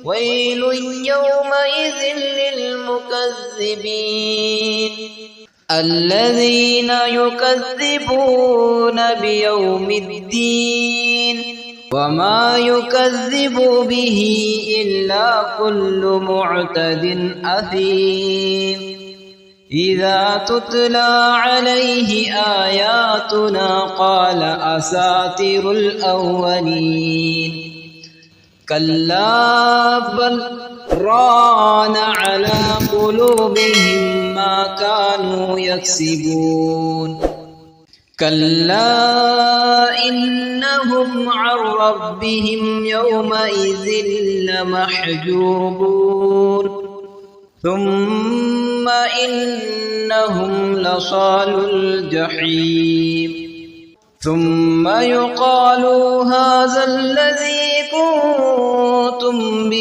ويل يومئذ للمكذبين الذين يكذبون بيوم الدين وما يكذب به إلا كل معتد أثيم إذا تتلى عليه آياتنا قال أساطير الأولين كلا بل ران على قلوبهم ما كانوا يكسبون كلا إنهم عن ربهم يومئذ لمحجوبون ثم إنهم لصالو الجحيم ثم يقال هذا الذي كنتم به